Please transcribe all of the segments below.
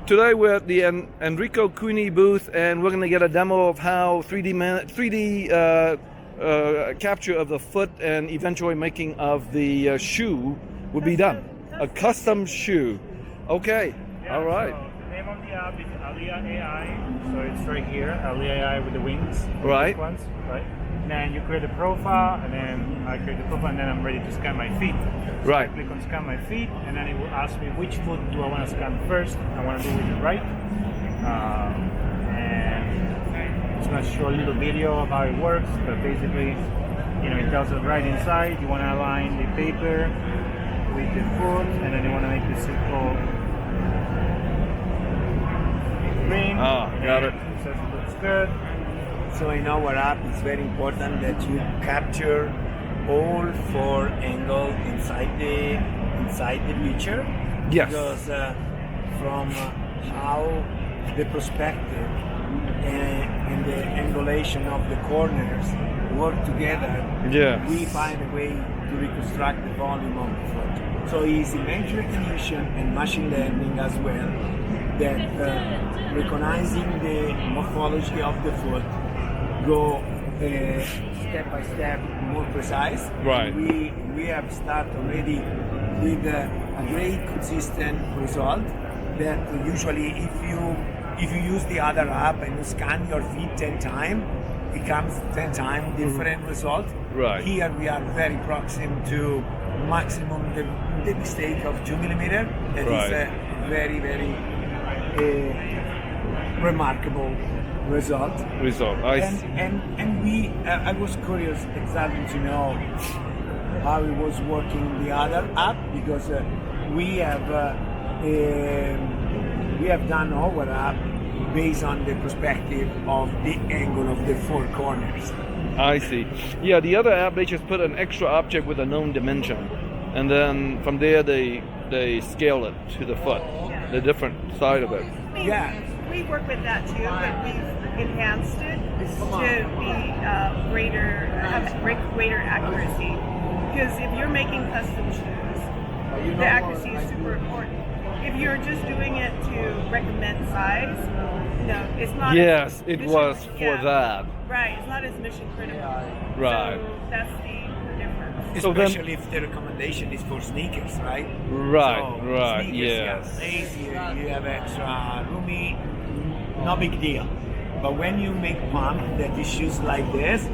today we're at the Enrico Cuny booth, and we're going to get a demo of how 3D capture of the foot and eventually making of the shoe will be done. A custom shoe. Okay. Yeah, all right. So the name of the app is Alia AI. So it's right here, Alia AI with the wings. Right. The ones, right. And then you create a profile, and then I create the profile, and then I'm ready to scan my feet. So Right. I click on scan my feet, and then it will ask me which foot do I want to scan first. I want to do with the right. And it's going to show a little video of how it works, but basically, it tells us right inside, you want to align the paper with the foot, and then you want to make the circle green. Ah, got it. Says it looks good. So in our app, it's very important that you capture all four angles inside the picture. Yes. Because from how the perspective and the angulation of the corners work together, Yes. we find a way to reconstruct the volume of the foot. So it's image recognition and machine learning as well that recognizing the morphology of the foot go step by step more precise. Right. We have started already with a great consistent result that usually if you use the other app and you scan your feet 10 times, it comes 10 times different result. Right. Here we are very proximate to maximum the mistake of 2 millimeter. That is Right. a very, very remarkable result. And we I was curious exactly to know how it was working the other app, because we have done our app based on the perspective of the angle of the four corners. I see. Yeah, the other app, they just put an extra object with a known dimension, and then from there they scale it to the foot, the different side of it. Yeah. We work with that too, but we've enhanced it to be greater accuracy. Because if you're making custom shoes, the accuracy is super important. If you're just doing it to recommend size, no, it's not. Yes, it was for that. Right, it's not as mission critical. Right. So that's the difference. So then- Especially if the recommendation is for sneakers, right? Right, So right, sneakers, yes. Lazy, you have extra roomy, no big deal. But when you make pump that is shoes like this,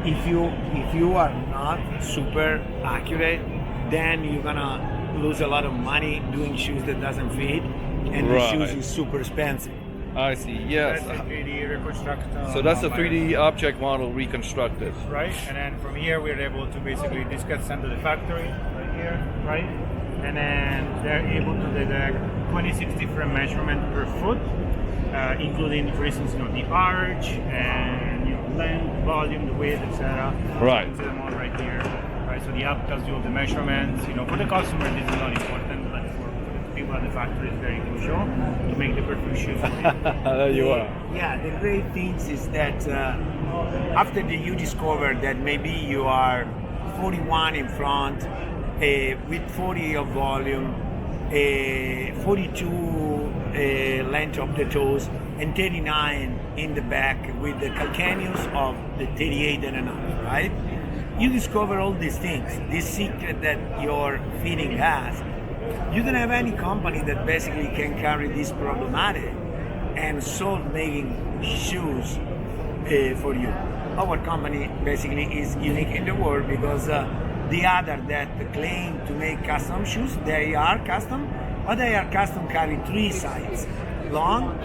if you are not super accurate, then you're gonna lose a lot of money doing shoes that doesn't fit, and the Right. shoes is super expensive. I see. Yes. That's a 3D reconstruct. So that's a 3D object model reconstructed. Right, and then from here we're able to basically this gets sent to the factory right here, right, and then they're able to detect 2060 frame measurement per foot, including, for instance, the arch and length, volume, the width, etc. Right. So them all right here, right. So the app tells you all the measurements. For the customer, this is not important, but for the people at the factory, it's very crucial to make the perfect shoe for you. There you are. Yeah, the great things is that after you discover that maybe you are 41 in front with 40 of volume, 42 length of the toes, and 39 in the back with the calcaneus of the 38 and a half, right? You discover all these things, this secret that your fitting has. You don't have any company that basically can carry this problematic and solve making shoes for you. Our company basically is unique in the world because the other that claim to make custom shoes, they are custom, but they are custom carry three sides: long,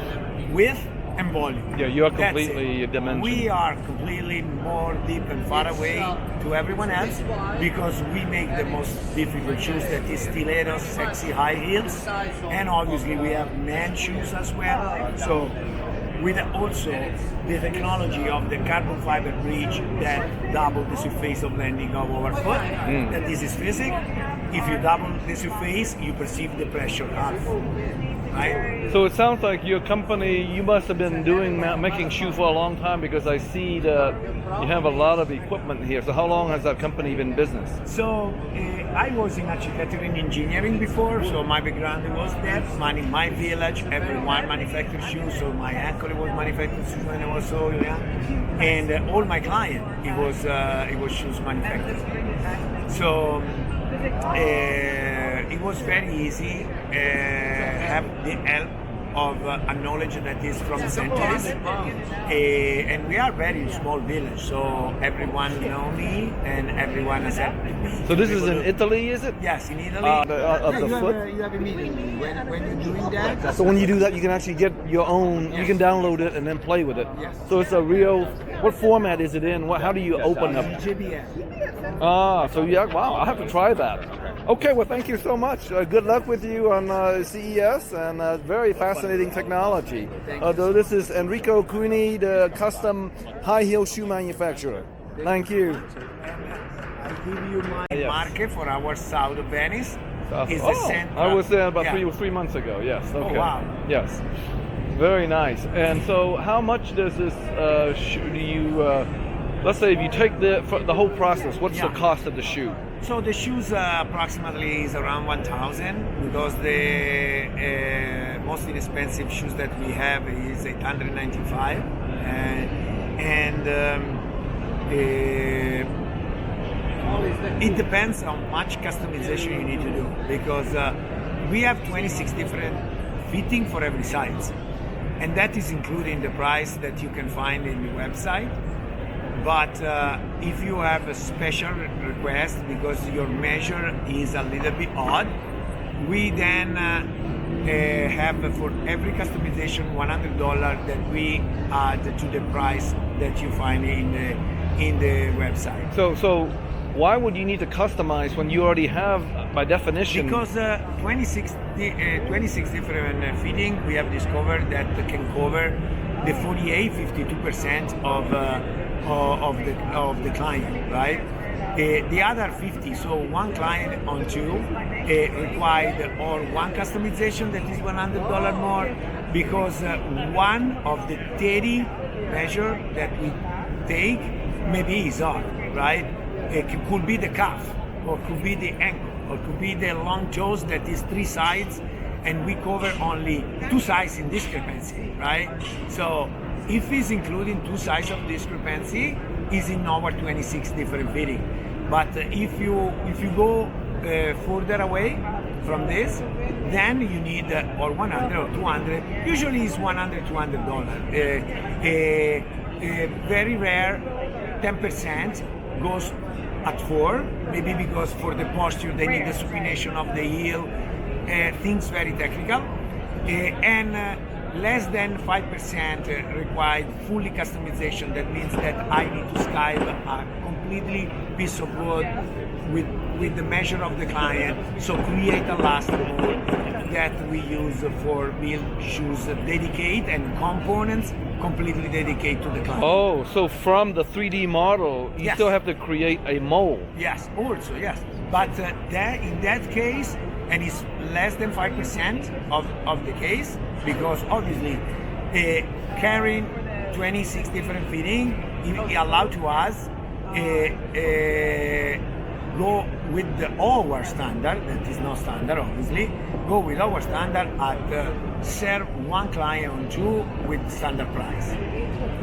width, and volume. Yeah, you are That's completely it. dimensional. We are completely more deep and far away to everyone else because we make the most difficult shoes, that is stilettos, sexy high heels, and obviously we have man shoes as well. So with also the technology of the carbon fiber bridge that double the surface of landing of our foot, that this is physics. If you double the surface, you perceive the pressure half. right? So it sounds like your company, you must have been making shoe for a long time, because I see that you have a lot of equipment here. So how long has that company been in business? So I was in architecture and engineering before, so my background was that. In my village, everyone manufactured shoes, so my uncle was manufacturing shoes when I was so young, and all my client, it was shoes manufacturing. So it was very easy, have the help of a knowledge that is from centuries, and we are very small village, so everyone know me and everyone accepted me. So this is in Italy, is it? Yes, in Italy. Of the foot? You have a meeting when you're doing that. So when you do that, you can actually get your own, you can download it and then play with it. Yes. So it's a real, what format is it in? How do you open up? JBL. So yeah, wow, I'll have to try that. Okay, well, thank you so much. Good luck with you on CES, and very fascinating technology. This is Enrico Cuini, the custom high heel shoe manufacturer. Thank you. I give you my market for our south of Venice. Is the central. I was there about 3 months ago. Yes. Okay. Oh, wow. Yes. Very nice. And so, how much does this shoe? Do you? Let's say if you take the whole process, what's the cost of the shoe? So the shoes approximately is around 1,000, because the most inexpensive shoes that we have is 895, it depends on how much customization you need to do, because we have 26 different fitting for every size, and that is including the price that you can find in the website. But if you have a special request because your measure is a little bit odd, we then have for every customization $100 that we add to the price that you find in the website. So why would you need to customize when you already have, by definition? Because 26 different fitting we have discovered that can cover the 52% of the client, right? The other 50, so one client on two, required or one customization that is $100 more, because one of the 30 measure that we take maybe is off, right? It could be the calf, or could be the ankle, or could be the long toes that is 3 sides, and we cover only 2 sides in discrepancy, right? So if it's including 2 sides of discrepancy, is in our 26 different fitting. But if you go further away from this, then you need or 100 or 200. Usually it's $100, $200. Very rare, 10% goes at 4, maybe because for the posture they need the supination of the heel. Things very technical, and less than 5% required fully customization. That means that I need to skype a completely piece of wood with the measure of the client, so create a last mold that we use for build shoes, dedicate, and components completely dedicate to the client. Oh, so from the 3D model, you Yes. still have to create a mold. Yes, also, yes. But in that case, and it's less than 5% of the case, because obviously carrying 26 different fitting, it allowed to us go with our standard, that is not standard obviously, go with our standard at serve one client on 2 with standard price.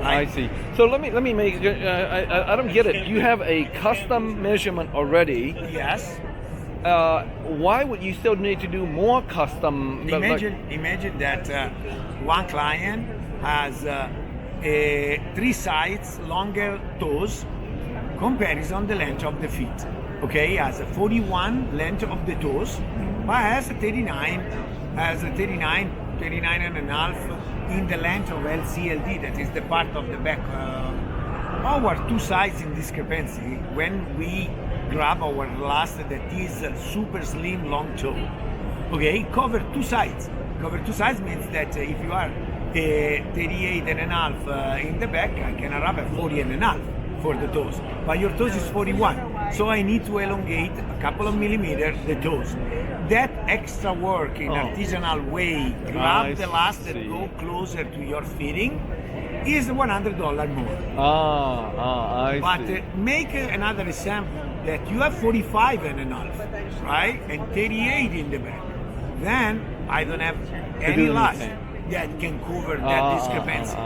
I see. So let me make. I don't get it. You have a custom measurement already. Yes. Why would you still need to do more custom? Imagine that one client has 3 sides longer toes comparison the length of the feet. Okay, he has a 41 length of the toes, but has a 39 and a half in the length of LCLD, that is the part of the back. Our 2 sides in discrepancy, when we grab our last that is a super slim long toe, okay, cover 2 sides. Cover 2 sides means that if you are 38 and a half in the back, I can arrive at 40 and a half for the toes, but your toes is 41. So I need to elongate a couple of millimeters the toes. That extra work in artisanal way, grab the last that go closer to your fitting, is $100 more. I But see. make another example that you have 45 and a half, right? And 38 in the back. Then I don't have any do last anything. that can cover that discrepancy.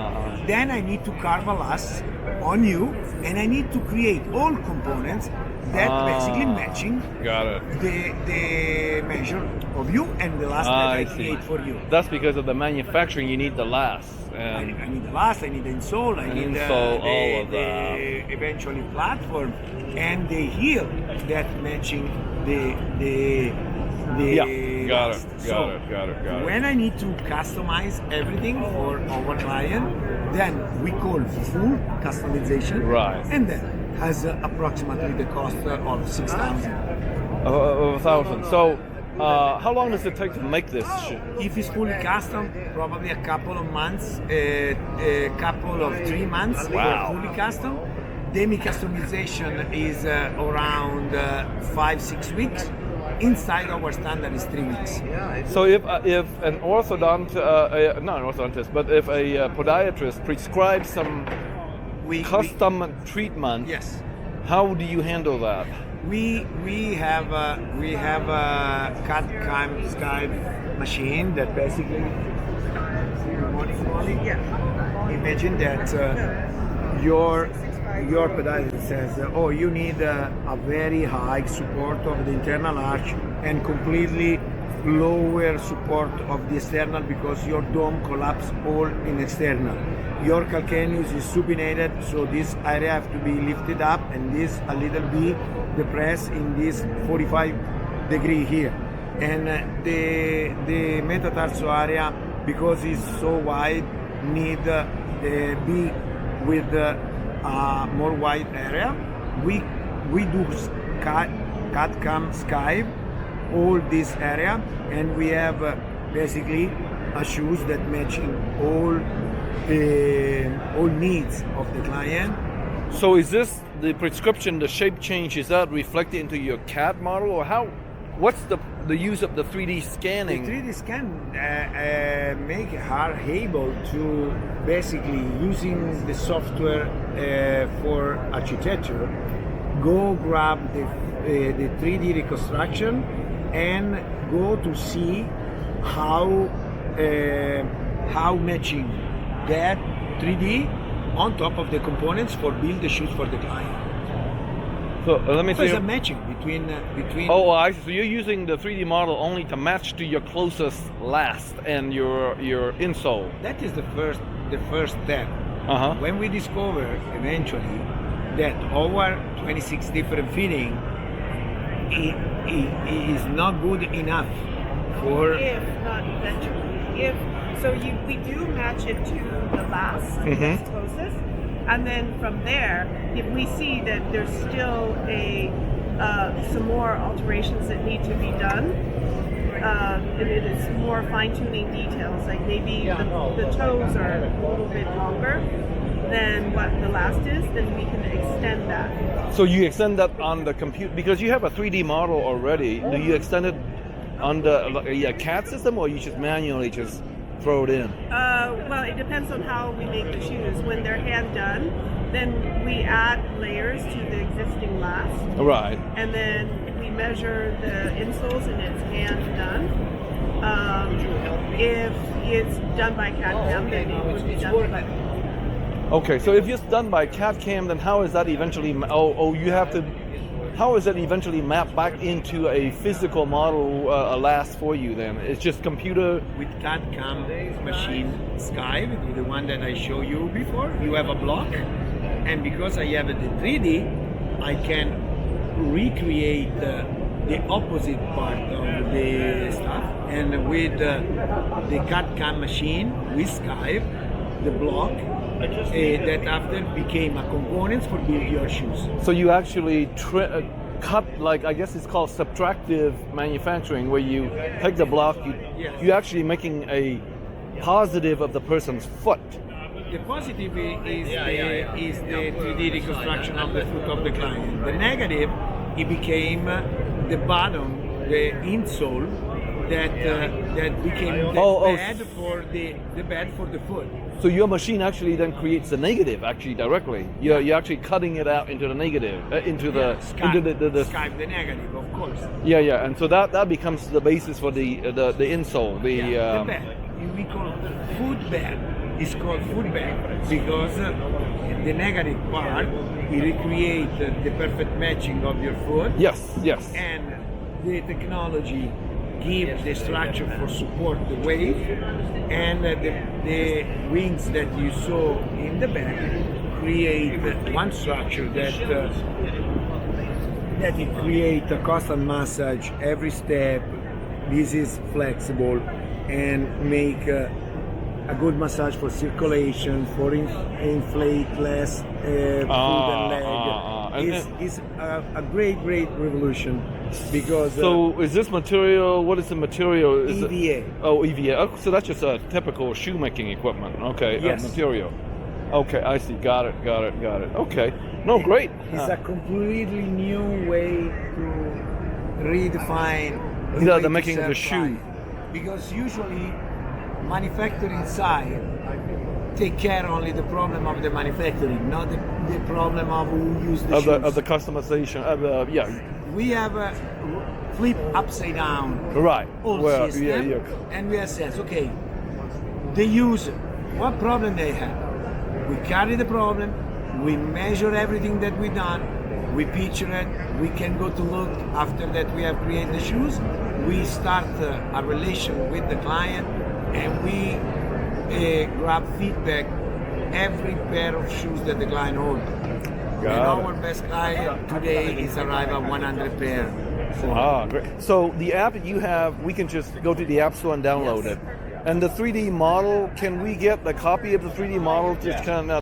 Then I need to carve a last on you, and I need to create all components that basically matching Got it. the measure of you and the last that I see. create for you. That's because of the manufacturing. You need the last. I need the last, I need the insole, I need Insole, all of that. the eventually platform and the heel that matching the Got last. it. So Got it. when I need to customize everything for our client, then we call full customization. Right. And then has approximately the cost of 6,000. 1,000. So, how long does it take to make this shoe? If it's fully custom, probably a couple of months, a couple of 3 months Wow. for fully custom. Demi customization is around 5-6 weeks. Inside our standard is 3 weeks. So if an not an orthodontist, but if a podiatrist prescribes some custom treatment, Yes. how do you handle that? We have a CAD/CAM Skype machine that basically imagine that your podiatrist says, oh, you need a very high support of the internal arch and completely lower support of the external because your dome collapse all in external. Your calcaneus is supinated, so this area have to be lifted up and this a little bit depressed in this 45 degree here. And the metatarso area, because it's so wide, need be with more wide area. We do CAD/CAM Skype all this area, and we have basically a shoes that matching all needs of the client. So is this the prescription, the shape change, is that reflected into your CAD model, or how? What's the use of the 3D scanning? The 3D scan make her able to basically using the software for architecture, go grab the 3D reconstruction and go to see how matching that 3D on top of the components for build the shoes for the client. So let me So see. it's a matching between. Oh, I see. So you're using the 3D model only to match to your closest last and your insole. That is the first step. Uh-huh. When we discover eventually that our 26 different fitting is not good enough for If not eventually, we do match it to the last that's closest, and then from there, if we see that there's still some more alterations that need to be done, and it is more fine-tuning details, like maybe the toes are a little bit longer than what the last is, then we can extend that. So you extend that on the computer because you have a 3D model already. Do you extend it on the CAD system, or you just manually just throw it in? Well, it depends on how we make the shoes. When they're hand done, then we add layers to the existing last, Right. and then we measure the insoles and it's hand done. If it's done by CAD/CAM, then it would be done by. Okay, so if it's done by CAD/CAM, then how is that eventually? How is that eventually mapped back into a physical model last for you? Then it's just computer. with CAD/CAM machine Skype, the one that I showed you before. You have a block, and because I have the 3D, I can recreate the opposite part of the stuff. And with the CAD/CAM machine with Skype, the block that after became a components for build your shoes. So you actually cut, like I guess it's called subtractive manufacturing, where you take the block, Yes. you're actually making a positive of the person's foot. the positive is the 3D reconstruction of the foot of the client. The negative, it became the bottom, the insole that became the bed for the bed for the foot. So your machine actually then creates the negative actually directly. You're actually cutting it out into the negative, into the Skype the negative, of course. yeah, and so that becomes the basis for the insole. The bed. We call foot bed. It's called foot bed because the negative part it recreates the perfect matching of your foot. Yes. And the technology gives the structure for support the weight, and the wings that you saw in the back create one structure that it creates a constant massage every step. This is flexible and make a good massage for circulation, for inflate less foot and leg. It's a great revolution because. So is this material? What is the material? Is EVA. EVA. Oh, so that's just a typical shoemaking equipment. Okay. Yes. Material. Okay, I see. Got it. Okay. No, great. It's a completely new way to redefine the making of the shoe. Because usually manufacturing side take care only the problem of the manufacturing, not the problem of who use the shoes. Of the customization. We have a flip upside down Right. old system, and we assess, okay, the user, what problem they have. We carry the problem, we measure everything that we done, we picture it, we can go to look after that we have created the shoes, we start a relation with the client, and we grab feedback every pair of shoes that the client holds. Our best client today is arrived at 100 pair. Great. So the app that you have, we can just go to the App Store and download it. And the 3D model, can we get the copy of the 3D model just kind of